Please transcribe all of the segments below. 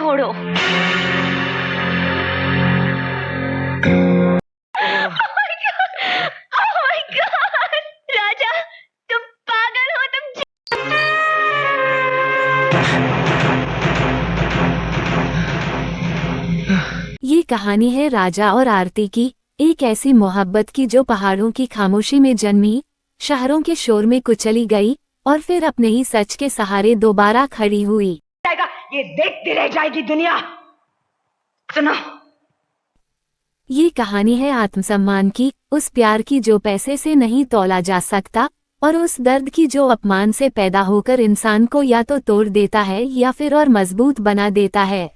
छोड़ो। Oh my God! राजा, तुम पागल हो, ये कहानी है राजा और आरती की, एक ऐसी मोहब्बत की जो पहाड़ों की खामोशी में जन्मी, शहरों के शोर में कुचली गई और फिर अपने ही सच के सहारे दोबारा खड़ी हुई। ये देखती रह जाएगी दुनिया। सुनो, ये कहानी है आत्मसम्मान की, उस प्यार की जो पैसे से नहीं तौला जा सकता, और उस दर्द की जो अपमान से पैदा होकर इंसान को या तो तोड़ देता है या फिर और मजबूत बना देता है।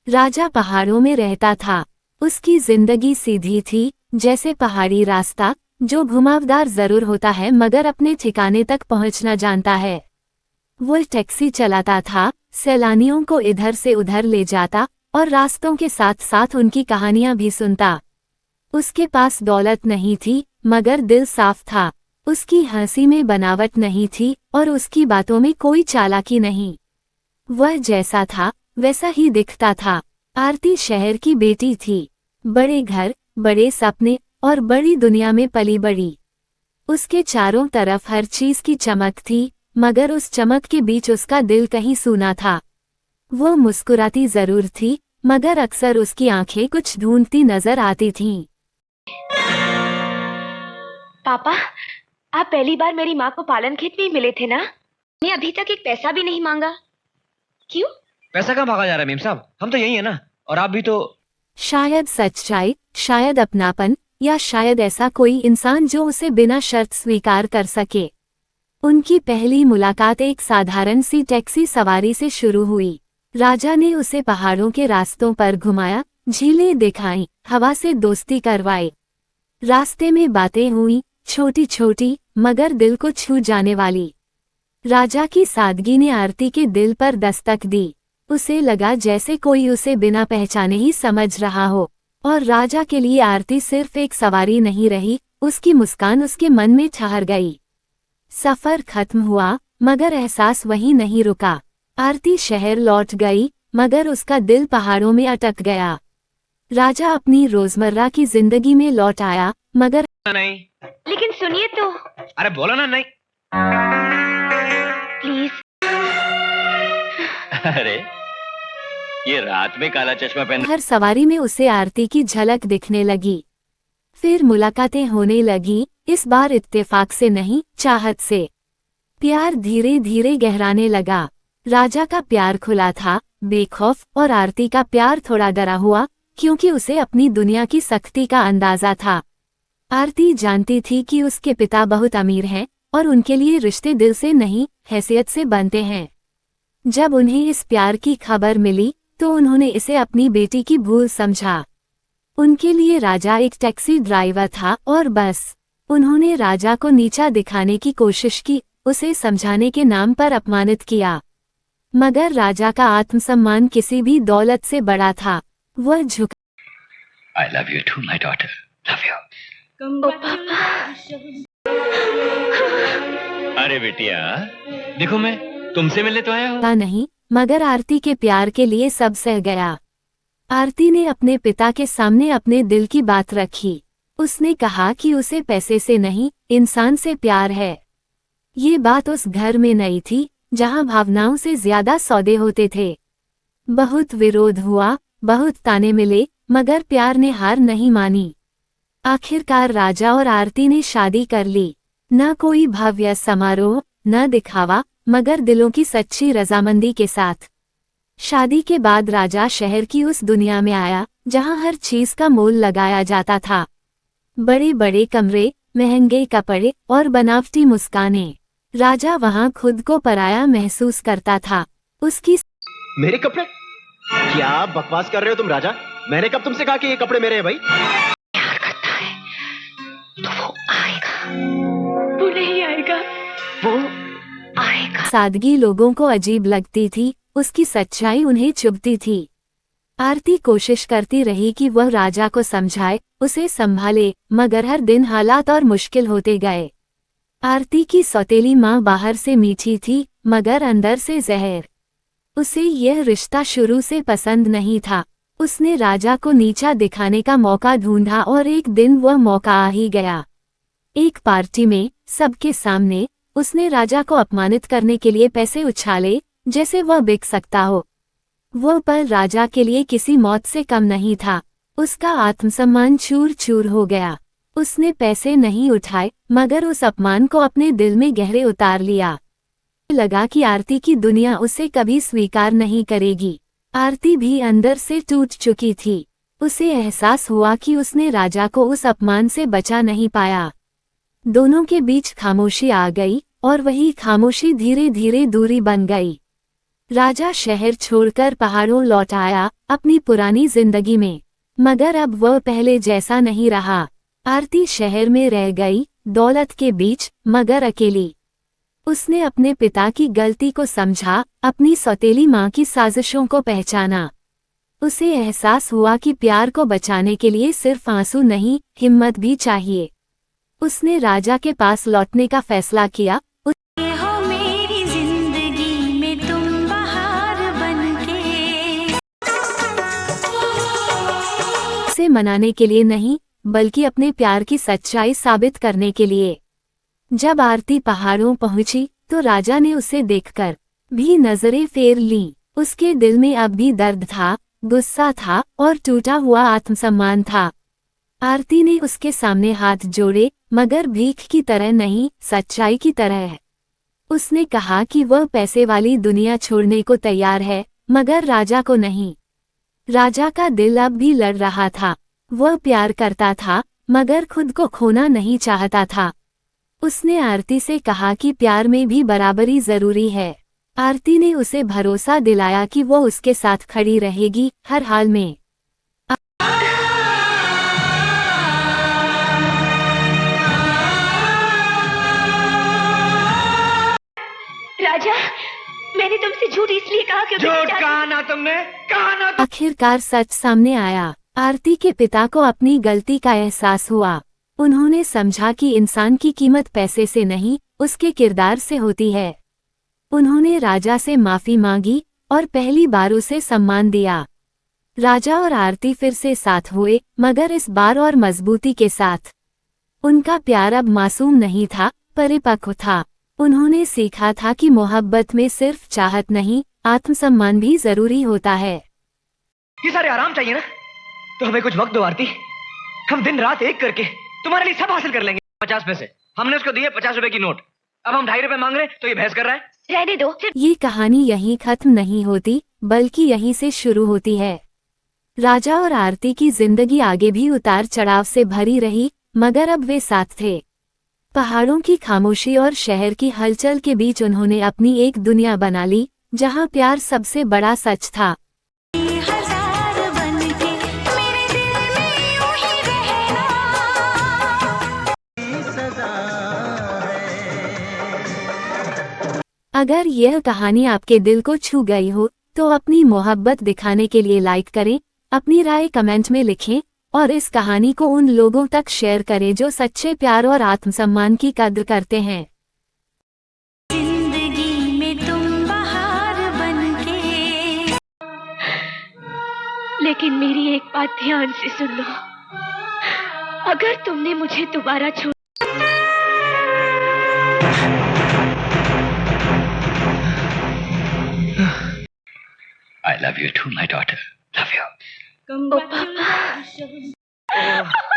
राजा पहाड़ों में रहता था। उसकी जिंदगी सीधी थी, जैसे पहाड़ी रास्ता, जो घुमावदार जरूर होता है मगर अपने ठिकाने तक पहुंचना जानता है। वो टैक्सी चलाता था, सैलानियों को इधर से उधर ले जाता और रास्तों के साथ साथ उनकी कहानियां भी सुनता। उसके पास दौलत नहीं थी, मगर दिल साफ था। उसकी हंसी में बनावट नहीं थी और उसकी बातों में कोई चालाकी नहीं। वह जैसा था वैसा ही दिखता था। आरती शहर की बेटी थी, बड़े घर, बड़े सपने और बड़ी दुनिया में पली बड़ी। उसके चारों तरफ हर चीज की चमक थी, मगर उस चमक के बीच उसका दिल कहीं सूना था। वो मुस्कुराती जरूर थी, मगर अक्सर उसकी आंखें कुछ ढूंढती नजर आती थीं। पापा, आप पहली बार मेरी माँ को पालन खेत में ही मिले थे ना? मैंने अभी तक एक पैसा भी नहीं मांगा। क्यों? पैसा कहाँ भागा जा रहा है मेम साहब? हम तो यही है ना, और आप भी तो। शायद सच्चाई, शायद अपनापन, या शायद ऐसा कोई इंसान जो उसे बिना शर्त स्वीकार कर सके। उनकी पहली मुलाकात एक साधारण सी टैक्सी सवारी से शुरू हुई। राजा ने उसे पहाड़ों के रास्तों पर घुमाया, झीलें दिखाईं, हवा से दोस्ती करवाई। रास्ते में बातें हुई, छोटी छोटी मगर दिल को छू जाने वाली। राजा की सादगी ने आरती के दिल पर दस्तक दी। उसे लगा जैसे कोई उसे बिना पहचाने ही समझ रहा हो, और राजा के लिए आरती सिर्फ एक सवारी नहीं रही, उसकी मुस्कान उसके मन में ठहर गई। सफर खत्म हुआ, मगर एहसास वहीं नहीं रुका। आरती शहर लौट गई, मगर उसका दिल पहाड़ों में अटक गया। राजा अपनी रोजमर्रा की जिंदगी में लौट आया, मगर नहीं। लेकिन सुनिए तो। अरे बोलो ना। नहीं। प्लीज। अरे ये रात में काला चश्मा पहन। हर सवारी में उसे आरती की झलक दिखने लगी। फिर मुलाकातें होने लगी, इस बार इत्तेफाक से नहीं, चाहत से। प्यार धीरे धीरे गहराने लगा। राजा का प्यार खुला था, बेखौफ, और आरती का प्यार थोड़ा डरा हुआ, क्योंकि उसे अपनी दुनिया की सख्ती का अंदाजा था। आरती जानती थी कि उसके पिता बहुत अमीर हैं और उनके लिए रिश्ते दिल से नहीं, हैसियत से बनते हैं। जब उन्हें इस प्यार की खबर मिली तो उन्होंने इसे अपनी बेटी की भूल समझा। उनके लिए राजा एक टैक्सी ड्राइवर था और बस। उन्होंने राजा को नीचा दिखाने की कोशिश की, उसे समझाने के नाम पर अपमानित किया। मगर राजा का आत्मसम्मान किसी भी दौलत से बड़ा था। वह झुक I love you too, my daughter. Love you. अरे बेटिया, देखो मैं तुमसे मिलने तो आया हूँ। नहीं, मगर आरती के प्यार के लिए सब सह गया। आरती ने अपने पिता के सामने अपने दिल की बात रखी। उसने कहा कि उसे पैसे से नहीं, इंसान से प्यार है। ये बात उस घर में नई थी, जहां भावनाओं से ज्यादा सौदे होते थे। बहुत विरोध हुआ, बहुत ताने मिले, मगर प्यार ने हार नहीं मानी। आखिरकार राजा और आरती ने शादी कर ली। न कोई भव्य समारोह, न दिखावा, मगर दिलों की सच्ची रजामंदी के साथ। शादी के बाद राजा शहर की उस दुनिया में आया जहां हर चीज का मोल लगाया जाता था। बड़े बड़े कमरे, महंगे कपड़े और बनावटी मुस्कानें। राजा वहां खुद को पराया महसूस करता था। उसकी मेरे कपड़े? क्या बकवास कर रहे हो तुम राजा? मैंने कब तुमसे कहा कि ये कपड़े मेरे हैं भाई? प्यार करता है तो वो आएगा। वो नहीं आएगा, वो आएगा। सादगी लोगों को अजीब लगती थी, उसकी सच्चाई उन्हें चुभती थी। आरती कोशिश करती रही कि वह राजा को समझाए, उसे संभाले, मगर हर दिन हालात और मुश्किल होते गए। आरती की सौतेली माँ बाहर से मीठी थी, मगर अंदर से जहर। उसे यह रिश्ता शुरू से पसंद नहीं था। उसने राजा को नीचा दिखाने का मौका ढूंढा और एक दिन वह मौका आ ही गया। एक पार्टी में सबके सामने उसने राजा को अपमानित करने के लिए पैसे उछाले जैसे वह बिक सकता हो। वह पल राजा के लिए किसी मौत से कम नहीं था। उसका आत्मसम्मान चूर चूर हो गया। उसने पैसे नहीं उठाए मगर उस अपमान को अपने दिल में गहरे उतार लिया। लगा कि आरती की दुनिया उसे कभी स्वीकार नहीं करेगी। आरती भी अंदर से टूट चुकी थी। उसे एहसास हुआ कि उसने राजा को उस अपमान से बचा नहीं पाया। दोनों के बीच खामोशी आ गई और वही खामोशी धीरे धीरे दूरी बन गई। राजा शहर छोड़कर पहाड़ों लौट आया अपनी पुरानी जिंदगी में, मगर अब वह पहले जैसा नहीं रहा। आरती शहर में रह गई, दौलत के बीच, मगर अकेली। उसने अपने पिता की गलती को समझा, अपनी सौतेली माँ की साजिशों को पहचाना। उसे एहसास हुआ कि प्यार को बचाने के लिए सिर्फ आंसू नहीं, हिम्मत भी चाहिए। उसने राजा के पास लौटने का फैसला किया। हो मेरी जिंदगी में तुम बहार बनके। उसे मनाने के लिए नहीं, बल्कि अपने प्यार की सच्चाई साबित करने के लिए। जब आरती पहाड़ों पहुंची तो राजा ने उसे देखकर भी नजरें फेर लीं। उसके दिल में अब भी दर्द था, गुस्सा था और टूटा हुआ आत्मसम्मान था। आरती ने उसके सामने हाथ जोड़े, मगर भीख की तरह नहीं, सच्चाई की तरह। उसने कहा कि वह पैसे वाली दुनिया छोड़ने को तैयार है, मगर राजा को नहीं। राजा का दिल अब भी लड़ रहा था। वह प्यार करता था, मगर खुद को खोना नहीं चाहता था। उसने आरती से कहा कि प्यार में भी बराबरी जरूरी है। आरती ने उसे भरोसा दिलाया कि वो उसके साथ खड़ी रहेगी, हर हाल में। राजा, मैंने तुमसे झूठ इसलिए कहा क्योंकि मैं झूठ चाहती- कहा ना तुमने, कहा ना आखिरकार सच सामने आया। आरती के पिता को अपनी गलती का एहसास हुआ। उन्होंने समझा कि इंसान की कीमत पैसे से नहीं, उसके किरदार से होती है। उन्होंने राजा से माफी मांगी और पहली बार उसे सम्मान दिया। राजा और आरती फिर से साथ हुए, मगर इस बार और मजबूती के साथ। उनका प्यार अब मासूम नहीं था, परिपक्व था। उन्होंने सीखा था कि मोहब्बत में सिर्फ चाहत नहीं, आत्मसम्मान भी जरूरी होता है। ये सारे आराम चाहिए ना, तो हमें कुछ वक्त दो आरती। हम दिन रात एक करके तुम्हारे लिए सब हासिल कर लेंगे। 50 पैसे हमने उसको दिए, 50 रुपए की नोट। अब हम 2.5 रुपए मांग रहे हैं तो ये बहस कर रहा है। रहने दो। ये कहानी यहीं खत्म नहीं होती, बल्कि यहीं से शुरू होती है। राजा और आरती की जिंदगी आगे भी उतार चढ़ाव से भरी रही, मगर अब वे साथ थे। पहाड़ों की खामोशी और शहर की हलचल के बीच उन्होंने अपनी एक दुनिया बना ली, जहां प्यार सबसे बड़ा सच था। हजार बनके मेरे दिल में यूं ही रहना। अगर यह कहानी आपके दिल को छू गई हो तो अपनी मोहब्बत दिखाने के लिए लाइक करें, अपनी राय कमेंट में लिखें और इस कहानी को उन लोगों तक शेयर करें जो सच्चे प्यार और आत्मसम्मान की कद्र करते हैं। जिंदगी में तुम बहार बनके। लेकिन मेरी एक बात ध्यान से सुन लो। अगर तुमने मुझे दोबारा छोड़ I love you too, my daughter. Love you. ओ पापा,